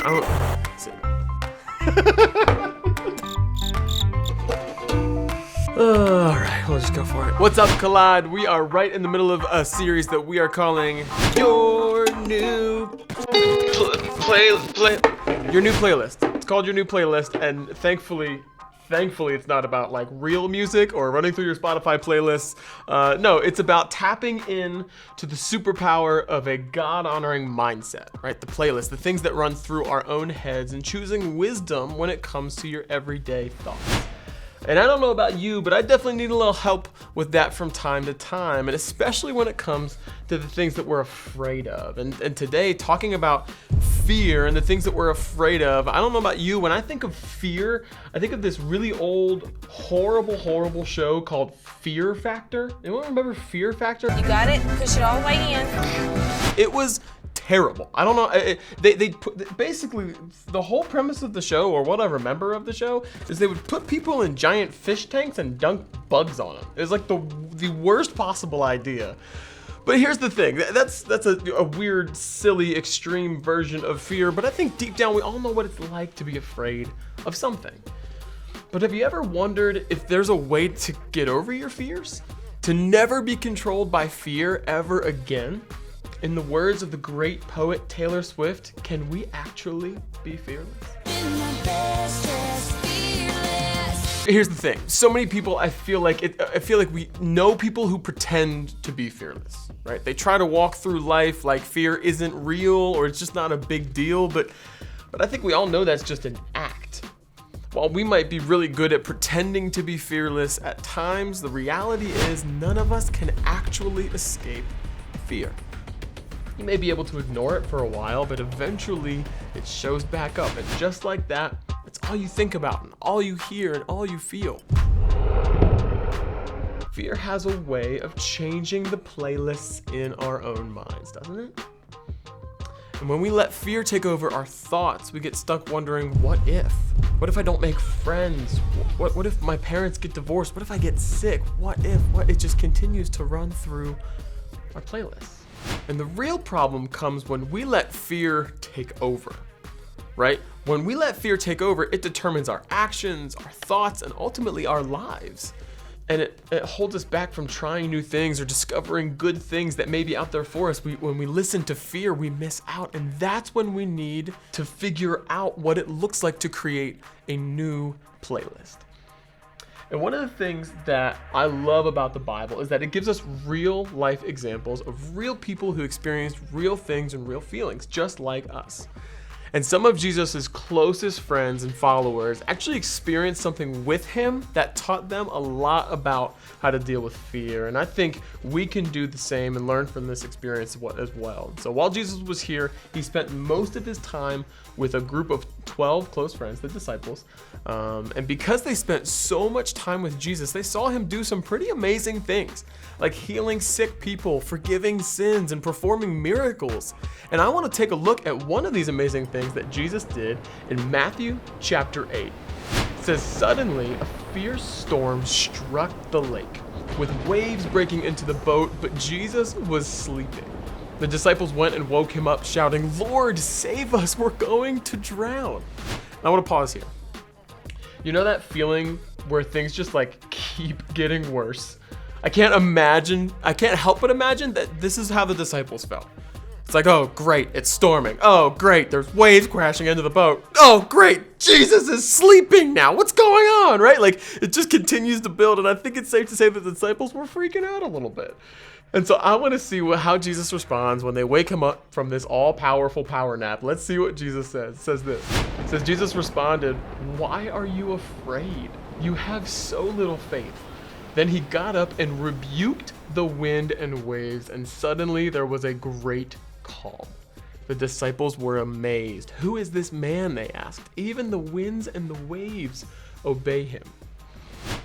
All right, we'll just go for it. What's up, Collide? We are right in the middle of a series that we are calling Your New Your New Playlist. It's called Your New Playlist, and thankfully it's not about like real music or running through your Spotify playlists. No, it's about tapping in to the superpower of a God-honoring mindset, right? The playlist, the things that run through our own heads, and choosing wisdom when it comes to your everyday thoughts. And I don't know about you, but I definitely need a little help with that from time to time, and especially when it comes to the things that we're afraid of. And today, talking about fear and the things that we're afraid of, I don't know about you, when I think of fear, I think of this really old, horrible show called Fear Factor. Anyone remember Fear Factor? You got it? Push it all the way in. It was terrible. I don't know. They put, basically, the whole premise of the show, or what I remember of the show, is they would put people in giant fish tanks and dunk bugs on them. It was like the worst possible idea. But here's the thing. That's a weird, silly, extreme version of fear. But I think deep down we all know what it's like to be afraid of something. But have you ever wondered if there's a way to get over your fears? To never be controlled by fear ever again? In the words of the great poet Taylor Swift, can we actually be fearless? Here's the thing. So many people, I feel like we know people who pretend to be fearless, right? They try to walk through life like fear isn't real or it's just not a big deal, but I think we all know that's just an act. While we might be really good at pretending to be fearless at times, the reality is none of us can actually escape fear. You may be able to ignore it for a while, but eventually it shows back up. And just like that, it's all you think about and all you hear and all you feel. Fear has a way of changing the playlists in our own minds, doesn't it? And when we let fear take over our thoughts, we get stuck wondering, what if? What if I don't make friends? What if my parents get divorced? What if I get sick? What if? It just continues to run through our playlists. And the real problem comes when we let fear take over, right? When we let fear take over, it determines our actions, our thoughts, and ultimately our lives. And it holds us back from trying new things or discovering good things that may be out there for us. When we listen to fear, we miss out. And that's when we need to figure out what it looks like to create a new playlist. And one of the things that I love about the Bible is that it gives us real life examples of real people who experienced real things and real feelings, just like us. And some of Jesus's closest friends and followers actually experienced something with him that taught them a lot about how to deal with fear. And I think we can do the same and learn from this experience as well. So while Jesus was here, he spent most of his time with a group of 12 close friends, the disciples. And because they spent so much time with Jesus, they saw him do some pretty amazing things, like healing sick people, forgiving sins, and performing miracles. And I want to take a look at one of these amazing things that Jesus did in Matthew chapter 8. It says, suddenly a fierce storm struck the lake, with waves breaking into the boat, but Jesus was sleeping. The disciples went and woke him up, shouting, "Lord, save us, we're going to drown." I want to pause here. You know that feeling where things just like keep getting worse? I can't help but imagine that this is how the disciples felt. It's like, oh great, it's storming. Oh great, there's waves crashing into the boat. Oh great, Jesus is sleeping now. What's going on, right? Like it just continues to build, and I think it's safe to say that the disciples were freaking out a little bit. And so I want to see how Jesus responds when they wake him up from this all-powerful power nap. Let's see what Jesus says. It says this. It says, Jesus responded, "Why are you afraid? You have so little faith." Then he got up and rebuked the wind and waves, and suddenly there was a great calm. The disciples were amazed. "Who is this man?" they asked. "Even the winds and the waves obey him."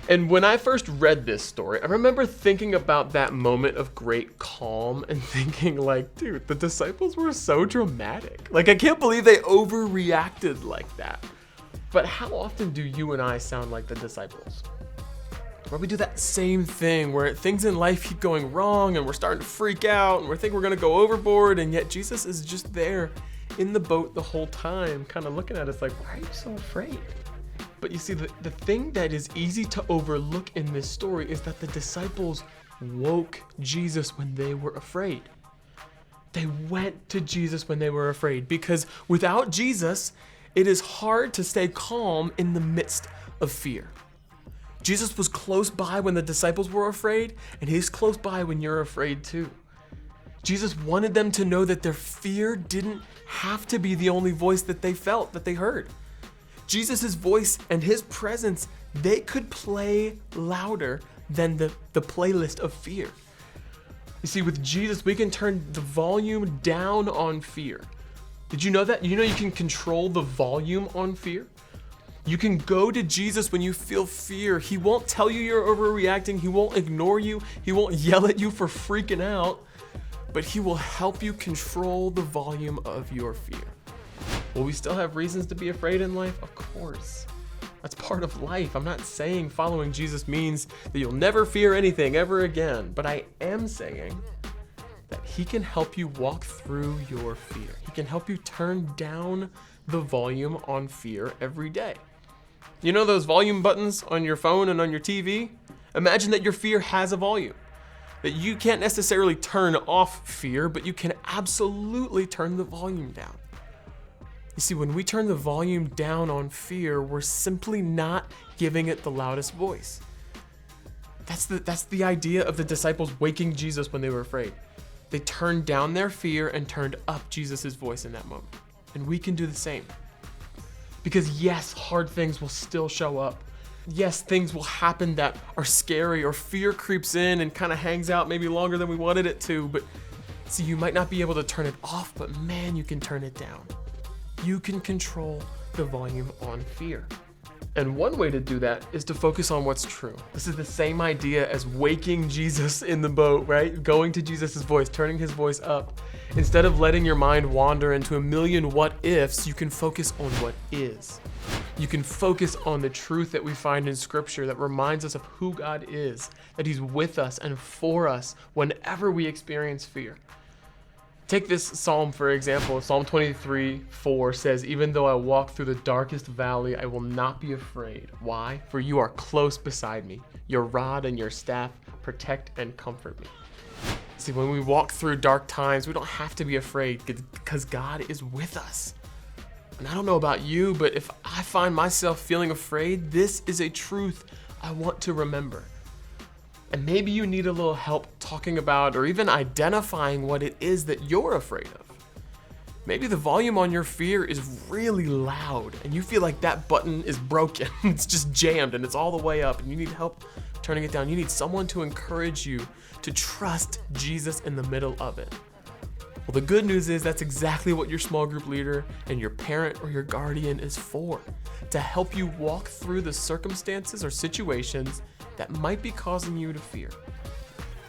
And when I first read this story, I remember thinking about that moment of great calm and thinking like, dude, the disciples were so dramatic. Like, I can't believe they overreacted like that. But how often do you and I sound like the disciples? Where we do that same thing where things in life keep going wrong and we're starting to freak out and we think we're gonna go overboard, and yet Jesus is just there in the boat the whole time, kind of looking at us like, why are you so afraid? But you see, the thing that is easy to overlook in this story is that the disciples woke Jesus when they were afraid. They went to Jesus when they were afraid, because without Jesus, it is hard to stay calm in the midst of fear. Jesus was close by when the disciples were afraid, and he's close by when you're afraid too. Jesus wanted them to know that their fear didn't have to be the only voice that they felt, that they heard. Jesus' voice and his presence, they could play louder than the playlist of fear. You see, with Jesus, we can turn the volume down on fear. Did you know that? You know you can control the volume on fear? You can go to Jesus when you feel fear. He won't tell you you're overreacting. He won't ignore you. He won't yell at you for freaking out. But he will help you control the volume of your fear. Will we still have reasons to be afraid in life? Of course. That's part of life. I'm not saying following Jesus means that you'll never fear anything ever again, but I am saying that he can help you walk through your fear. He can help you turn down the volume on fear every day. You know those volume buttons on your phone and on your TV? Imagine that your fear has a volume. That you can't necessarily turn off fear, but you can absolutely turn the volume down. You see, when we turn the volume down on fear, we're simply not giving it the loudest voice. That's the idea of the disciples waking Jesus when they were afraid. They turned down their fear and turned up Jesus' voice in that moment. And we can do the same. Because yes, hard things will still show up. Yes, things will happen that are scary, or fear creeps in and kind of hangs out maybe longer than we wanted it to. But see, you might not be able to turn it off, but man, you can turn it down. You can control the volume on fear. And one way to do that is to focus on what's true. This is the same idea as waking Jesus in the boat, right? Going to Jesus' voice, turning his voice up. Instead of letting your mind wander into a million what ifs, you can focus on what is. You can focus on the truth that we find in Scripture that reminds us of who God is, that he's with us and for us whenever we experience fear. Take this psalm, for example. Psalm 23:4 says, "Even though I walk through the darkest valley, I will not be afraid. Why? For you are close beside me. Your rod and your staff protect and comfort me." See, when we walk through dark times, we don't have to be afraid because God is with us. And I don't know about you, but if I find myself feeling afraid, this is a truth I want to remember. And maybe you need a little help talking about or even identifying what it is that you're afraid of. Maybe the volume on your fear is really loud and you feel like that button is broken. It's just jammed and it's all the way up and you need help turning it down. You need someone to encourage you to trust Jesus in the middle of it. Well, the good news is that's exactly what your small group leader and your parent or your guardian is for, to help you walk through the circumstances or situations that might be causing you to fear.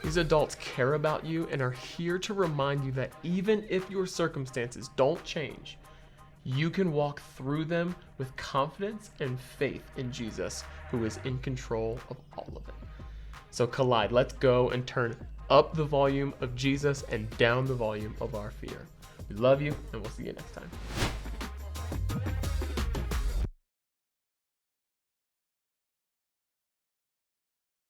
These adults care about you and are here to remind you that even if your circumstances don't change, you can walk through them with confidence and faith in Jesus, who is in control of all of it. So Collide, let's go and turn up the volume of Jesus and down the volume of our fear. We love you, and we'll see you next time.